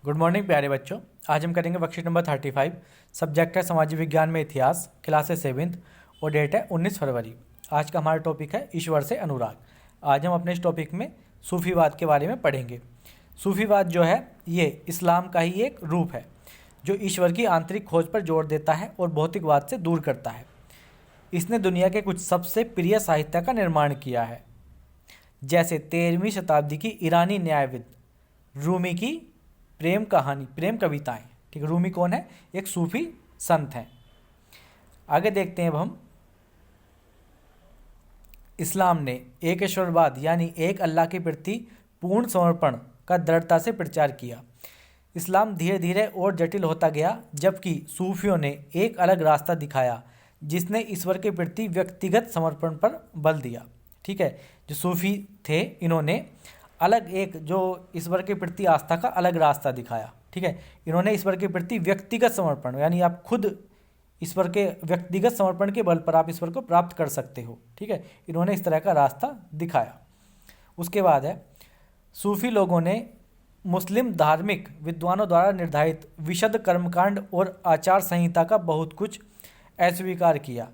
Good morning प्यारे बच्चों। आज हम करेंगे वर्कशीट नंबर 35। सब्जेक्ट है सामाजिक विज्ञान में इतिहास, क्लास है 7th और डेट है 19 फरवरी। आज का हमारा टॉपिक है ईश्वर से अनुराग। आज हम अपने इस टॉपिक में सूफीवाद के बारे में पढ़ेंगे। सूफीवाद जो है ये इस्लाम का ही एक रूप है जो ईश्वर की आंतरिक खोज पर जोर देता है और भौतिकवाद से दूर करता है। इसने दुनिया के कुछ सबसे प्रिय साहित्य का निर्माण किया है, जैसे 13वीं शताब्दी की ईरानी न्यायविद रूमी की प्रेम कहानी, प्रेम कविताएं। ठीक है, रूमी कौन है? एक सूफी संत हैं। आगे देखते हैं अब हम। इस्लाम ने एक ईश्वरवाद यानी एक अल्लाह के प्रति पूर्ण समर्पण का दृढ़ता से प्रचार किया। इस्लाम धीरे धीरे और जटिल होता गया, जबकि सूफियों ने एक अलग रास्ता दिखाया जिसने ईश्वर के प्रति व्यक्तिगत समर्पण पर बल दिया। ठीक है, जो सूफी थे इन्होंने अलग एक जो ईश्वर के प्रति आस्था का अलग रास्ता दिखाया। ठीक है, इन्होंने ईश्वर के प्रति व्यक्तिगत समर्पण यानी आप खुद ईश्वर के व्यक्तिगत समर्पण के बल पर आप ईश्वर को प्राप्त कर सकते हो। ठीक है, इन्होंने इस तरह का रास्ता दिखाया। उसके बाद है सूफी लोगों ने मुस्लिम धार्मिक विद्वानों द्वारा निर्धारित विशद कर्मकांड और आचार संहिता का बहुत कुछ अस्वीकार किया।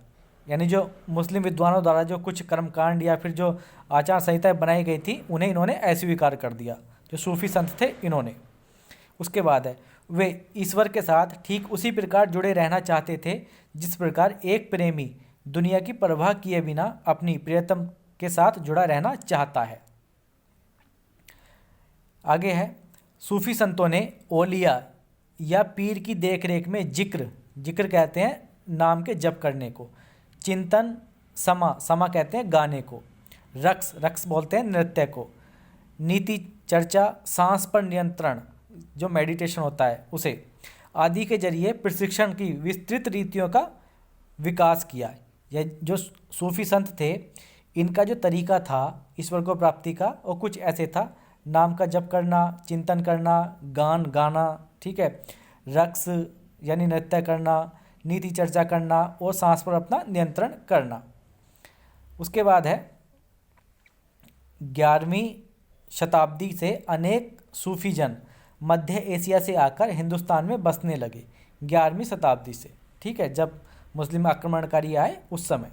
यानी जो मुस्लिम विद्वानों द्वारा जो कुछ कर्मकांड या फिर जो आचार संहिताएं बनाई गई थी उन्हें इन्होंने अस्वीकार कर दिया, जो सूफी संत थे इन्होंने। उसके बाद है वे ईश्वर के साथ ठीक उसी प्रकार जुड़े रहना चाहते थे जिस प्रकार एक प्रेमी दुनिया की परवाह किए बिना अपनी प्रियतम के साथ जुड़ा रहना चाहता है। आगे है सूफी संतों ने औलिया या पीर की देखरेख में जिक्र कहते हैं नाम के जप करने को, चिंतन समा कहते हैं गाने को, रक्स बोलते हैं नृत्य को, नीति चर्चा सांस पर नियंत्रण जो मेडिटेशन होता है उसे आदि के जरिए प्रशिक्षण की विस्तृत रीतियों का विकास किया। यह जो सूफी संत थे इनका जो तरीका था ईश्वर को प्राप्ति का वो कुछ ऐसे था: नाम का जप करना, चिंतन करना, गाना, ठीक है, रक्स यानी नृत्य करना, नीति चर्चा करना और सांस पर अपना नियंत्रण करना। उसके बाद है 11वीं शताब्दी से अनेक सूफी जन मध्य एशिया से आकर हिंदुस्तान में बसने लगे। 11वीं शताब्दी से, ठीक है, जब मुस्लिम आक्रमणकारी आए उस समय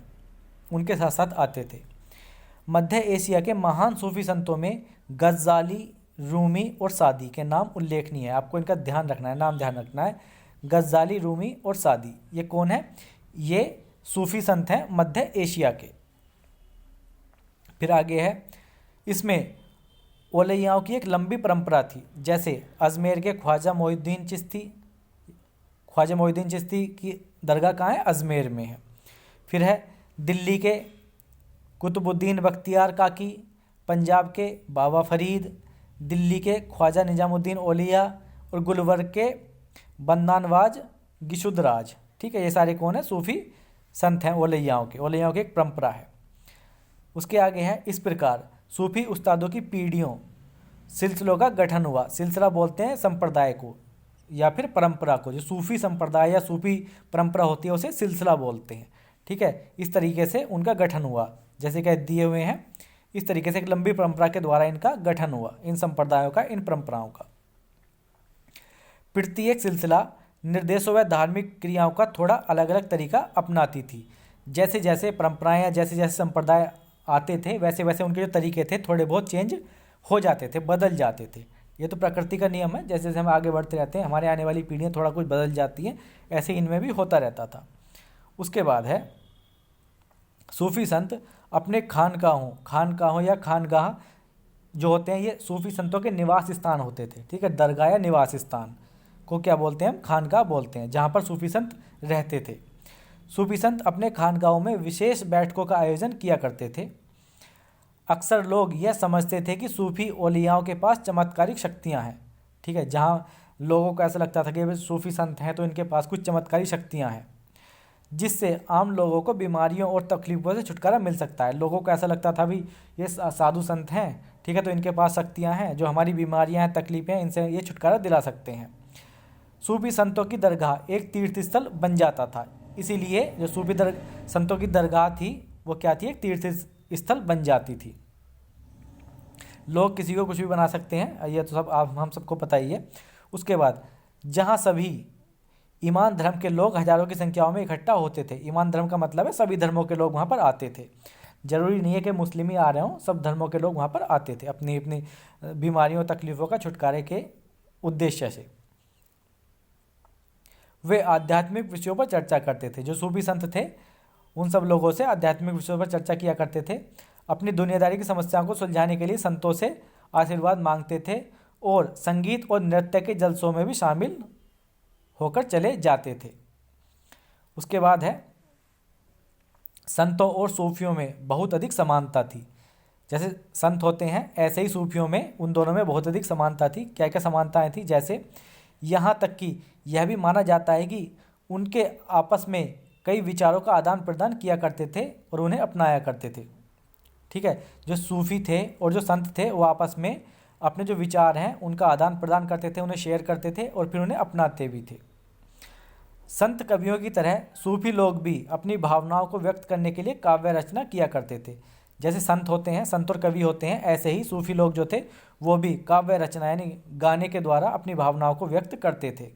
उनके साथ साथ आते थे। मध्य एशिया के महान सूफी संतों में गज़ाली, रूमी और सादी के नाम उल्लेखनीय है। आपको इनका ध्यान रखना है, नाम ध्यान रखना है। गज़ाली, रूमी और सादी ये कौन है? ये सूफी संत हैं मध्य एशिया के। फिर आगे है इसमें औलियाओं की एक लंबी परंपरा थी, जैसे अजमेर के ख्वाजा मोइनुद्दीन चिश्ती की दरगाह कहाँ है? अजमेर में है। फिर है दिल्ली के कुतुबुद्दीन बख्तियार काकी, पंजाब के बाबा फरीद, दिल्ली के ख्वाजा निजामुद्दीन औलिया और गुलबर्ग के बंदानवाज गिशुदराज। ठीक है, ये सारे कौन है? सूफी संत हैं औलियाओं की एक परंपरा है। उसके आगे है इस प्रकार सूफी उस्तादों की पीढ़ियों सिलसिलों का गठन हुआ। सिलसिला बोलते हैं संप्रदाय को या फिर परंपरा को। जो सूफी संप्रदाय या सूफी परंपरा होती है उसे सिलसिला बोलते हैं। ठीक है, इस तरीके से उनका गठन हुआ, जैसे कि दिए हुए हैं। इस तरीके से एक लंबी परंपरा के द्वारा इनका गठन हुआ, इन संप्रदायों का, इन परंपराओं का। प्रत्येक सिलसिला निर्देशों व धार्मिक क्रियाओं का थोड़ा अलग अलग तरीका अपनाती थी। जैसे जैसे परंपराएं या जैसे जैसे संप्रदाय आते थे वैसे वैसे उनके जो तरीके थे थोड़े बहुत चेंज हो जाते थे, बदल जाते थे। ये तो प्रकृति का नियम है, जैसे जैसे हम आगे बढ़ते रहते हैं हमारे आने वाली पीढ़ियाँ थोड़ा कुछ बदल जाती हैं, ऐसे इनमें भी होता रहता था। उसके बाद है सूफी संत अपने खानकाहों या खानगाह जो होते हैं ये सूफी संतों के निवास स्थान होते थे। ठीक है, दरगाह या निवास स्थान को क्या बोलते हैं? हम खानगाह बोलते हैं, जहाँ पर सूफी संत रहते थे। सूफी संत अपने खानगाहों में विशेष बैठकों का आयोजन किया करते थे। अक्सर लोग यह समझते थे कि सूफी औलियाओं के पास चमत्कारिक शक्तियाँ हैं। ठीक है, जहाँ लोगों को ऐसा लगता था कि वे सूफी संत हैं तो इनके पास कुछ चमत्कारी शक्तियाँ हैं, जिससे आम लोगों को बीमारियों और तकलीफों से छुटकारा मिल सकता है। लोगों को ऐसा लगता था भी ये साधु संत हैं, ठीक है, तो इनके पास शक्तियाँ हैं, जो हमारी बीमारियाँ हैं, तकलीफें हैं, इनसे ये छुटकारा दिला सकते हैं। सूफी संतों की दरगाह एक तीर्थ स्थल बन जाता था, इसीलिए जो सूफी संतों की दरगाह थी वो क्या थी? एक तीर्थ स्थल बन जाती थी। लोग किसी को कुछ भी बना सकते हैं, ये तो सब आप हम सबको पता ही है। उसके बाद जहाँ सभी ईमान धर्म के लोग हजारों की संख्याओं में इकट्ठा होते थे। ईमान धर्म का मतलब है सभी धर्मों के लोग वहाँ पर आते थे। जरूरी नहीं है कि मुस्लिम ही आ रहे हों, सब धर्मों के लोग वहाँ पर आते थे अपनी अपनी बीमारियों तकलीफ़ों का छुटकारे के उद्देश्य से। वे आध्यात्मिक विषयों पर चर्चा करते थे। जो सूफी संत थे उन सब लोगों से आध्यात्मिक विषयों पर चर्चा किया करते थे। अपनी दुनियादारी की समस्याओं को सुलझाने के लिए संतों से आशीर्वाद मांगते थे और संगीत और नृत्य के जलसों में भी शामिल होकर चले जाते थे। उसके बाद है संतों और सूफियों में बहुत अधिक समानता थी। जैसे संत होते हैं ऐसे ही सूफियों में उन दोनों में बहुत अधिक समानता थी। क्या क्या समानताएं थी? जैसे यहाँ तक कि यह भी माना जाता है कि उनके आपस में कई विचारों का आदान प्रदान किया करते थे और उन्हें अपनाया करते थे। ठीक है, जो सूफी थे और जो संत थे वो आपस में अपने जो विचार हैं उनका आदान प्रदान करते थे, उन्हें शेयर करते थे और फिर उन्हें अपनाते भी थे। संत कवियों की तरह सूफी लोग भी अपनी भावनाओं को व्यक्त करने के लिए काव्य रचना किया करते थे। जैसे संत होते हैं, संत और कवि होते हैं, ऐसे ही सूफी लोग जो थे वो भी काव्य रचना यानी गाने के द्वारा अपनी भावनाओं को व्यक्त करते थे।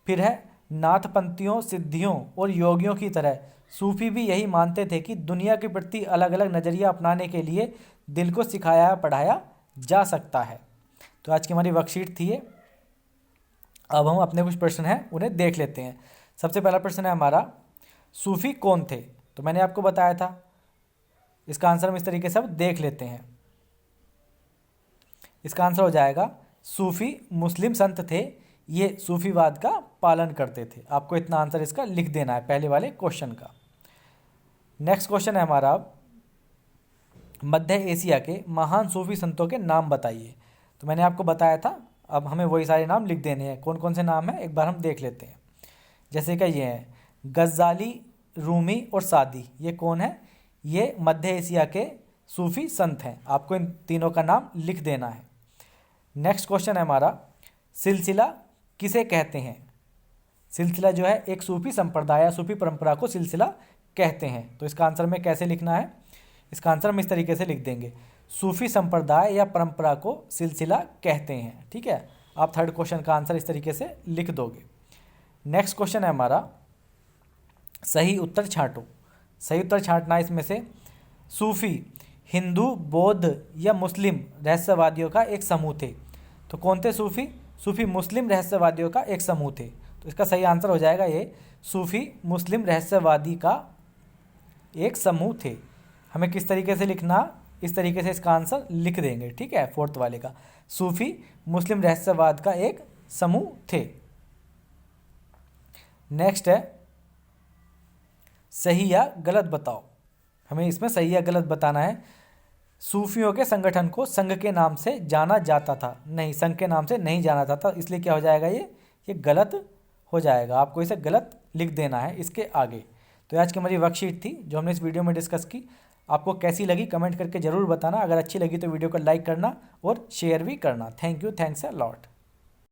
फिर है नाथपंथियों, सिद्धियों और योगियों की तरह सूफी भी यही मानते थे कि दुनिया के प्रति अलग अलग नज़रिया अपनाने के लिए दिल को सिखाया पढ़ाया जा सकता है। तो आज की हमारी वर्कशीट थी ये। अब हम अपने कुछ प्रश्न हैं उन्हें देख लेते हैं। सबसे पहला प्रश्न है हमारा, सूफी कौन थे? तो मैंने आपको बताया था, इसका आंसर हम इस तरीके से अब देख लेते हैं। इसका आंसर हो जाएगा सूफी मुस्लिम संत थे, ये सूफीवाद का पालन करते थे। आपको इतना आंसर इसका लिख देना है पहले वाले क्वेश्चन का। नेक्स्ट क्वेश्चन है हमारा, मध्य एशिया के महान सूफी संतों के नाम बताइए। तो मैंने आपको बताया था, अब हमें वही सारे नाम लिख देने हैं। कौन कौन से नाम हैं एक बार हम देख लेते हैं। जैसे कि ये हैं गज़ाली, रूमी और सादी। ये कौन है? ये मध्य एशिया के सूफी संत हैं। आपको इन तीनों का नाम लिख देना है। नेक्स्ट क्वेश्चन है हमारा, सिलसिला किसे कहते हैं? सिलसिला जो है एक सूफी संप्रदाय या सूफी परंपरा को सिलसिला कहते हैं। तो इसका आंसर में कैसे लिखना है? इसका आंसर हम इस तरीके से लिख देंगे, सूफी संप्रदाय या परंपरा को सिलसिला कहते हैं। ठीक है, आप थर्ड क्वेश्चन का आंसर इस तरीके से लिख दोगे। नेक्स्ट क्वेश्चन है हमारा, सही उत्तर छांटो। सही उत्तर छांटना इसमें से, सूफी हिंदू, बौद्ध या मुस्लिम रहस्यवादियों का एक समूह थे। तो कौन थे सूफी? सूफी मुस्लिम रहस्यवादियों का एक समूह थे। तो इसका सही आंसर हो जाएगा ये, सूफी मुस्लिम रहस्यवादी का एक समूह थे। हमें किस तरीके से लिखना? इस तरीके से इसका आंसर लिख देंगे। ठीक है, फोर्थ वाले का, सूफी मुस्लिम रहस्यवाद का एक समूह थे। नेक्स्ट है, सही या गलत बताओ। हमें इसमें सही या गलत बताना है। सूफियों के संगठन को संघ के नाम से जाना जाता था। नहीं, संघ के नाम से नहीं जाना जाता, इसलिए क्या हो जाएगा ये गलत हो जाएगा। आपको इसे गलत लिख देना है इसके आगे। तो आज की हमारी वर्कशीट थी जो हमने इस वीडियो में डिस्कस की। आपको कैसी लगी कमेंट करके ज़रूर बताना। अगर अच्छी लगी तो वीडियो को लाइक करना और शेयर भी करना। Thank you, thanks a lot.